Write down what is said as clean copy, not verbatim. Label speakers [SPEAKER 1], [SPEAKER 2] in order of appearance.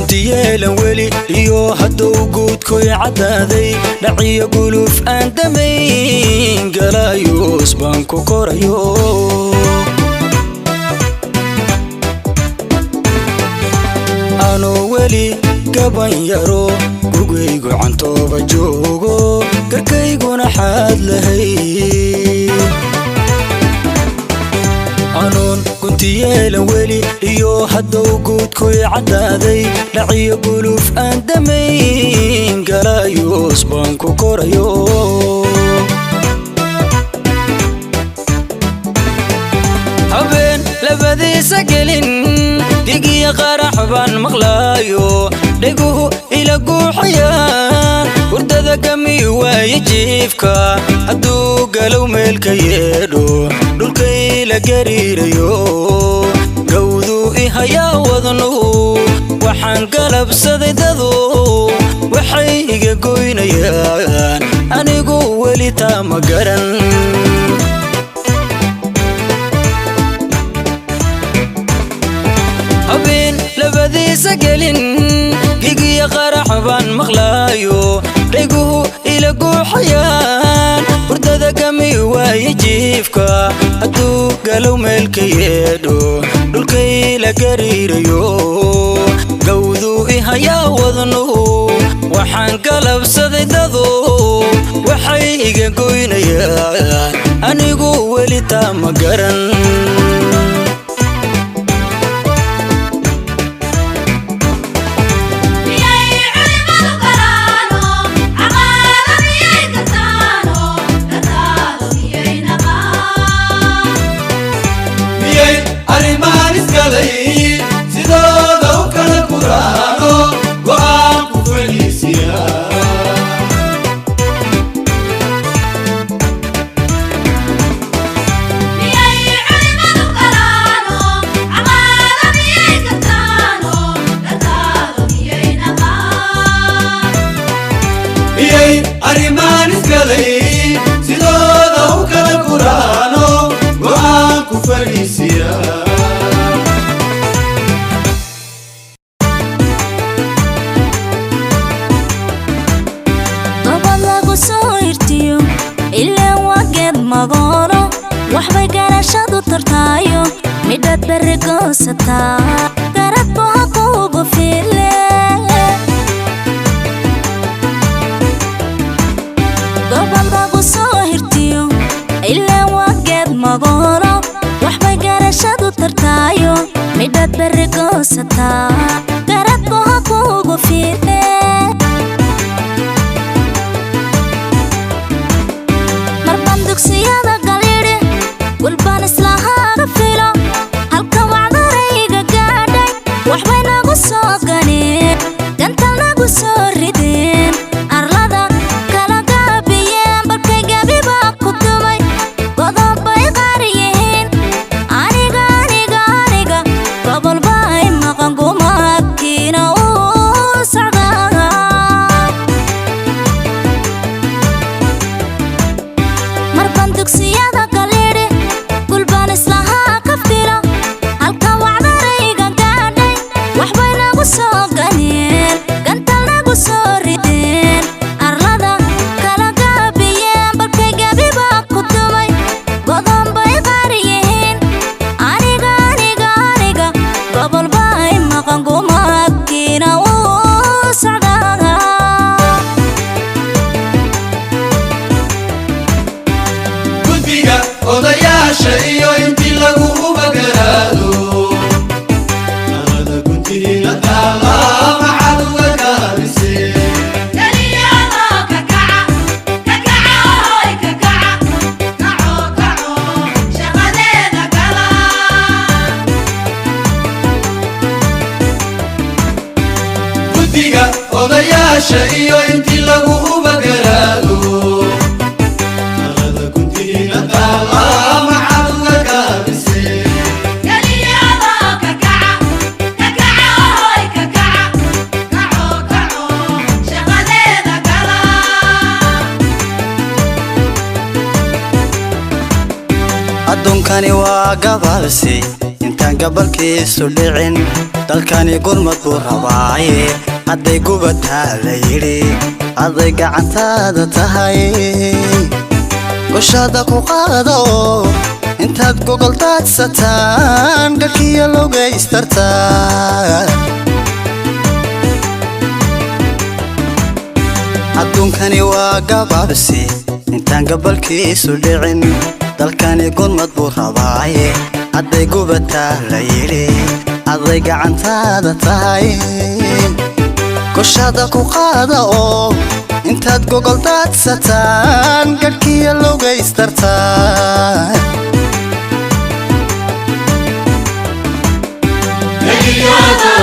[SPEAKER 1] guntiyeelan weli iyo hadduu guudku cadaaday dhaciyo guluf aan damayn galayos baan ku korayo ano weli gaban yaro gugaygu cantooba joogo garkayguna xaad lahay anon guntiyeelan weli iyo hadduu guudku cadaaday dhaciyo guluf aan damayn galayos baan ku korayo habeen labadiisa gelin digiya qarax baan maqlaayo dhiguhu ila guuxayaan hurdada gami waaye jiifka hadduu galow meelka yeedho dhulkay la gariirayo gawdu ihayaa wadnuhu waxaan galabsaday dadu waxay iga goynayaan anigu weli taa ma garan habeen labadiisa gelin gigiya qarax baan maqlaayo dhiguhu ila guuxayaan hurdada gami waaye jiifka hadduu galow meelka yeedho dhulkay la gariirayo gawdu ihayaa wadnuhu waxaan galabsaday dadu waxay iga goynayaan anigu weli taa ma garan
[SPEAKER 2] waxbay garashadu tartaayo midad barigoosataa garad boha kuugu file gobol lagu soo hirtiyo ilaa waa geed magoolo waxbay garashadu tartaayo midad barigoosataa garad boha kuugu file marban dugsiyada والبان إسلاها كفيلو هالكا وعذريقا قادي وحبي ناقو سوقاني قنتل ناقو سوردين أرلادا كلا قابيين بركي قابي باقو دومي قضب باي غاريين آنيقا آنيقا آنيقا قبل باي مقنقو ماكينا وسعقا مربان دوكسيادا قليري
[SPEAKER 3] شيء انت له بقراله هذا كنت نطلع مع الكابسي
[SPEAKER 4] قال لي هذا ككعه ككعه هاي ككعه كعو كعو شغلنا كلا
[SPEAKER 1] adduunkani waa gabaabsi intaan gabalkiisu dhicin dalkani gurmad buu rabaaye hadday gubataa la yidhi hadday gacantaada tahay goshaada ku qaada oo intaad gogol daadsataan garkiya loogaystartaan adduunkani waa gabaabsi intaan gabalkiisu dhicin dalkani gurmad buu rabaaye hadday gubataa la yidhi hadday gacantaada tahay goshaada ku qaada oo intaad gogol daadsataan garkiya loogaystartaan
[SPEAKER 4] Geliyor da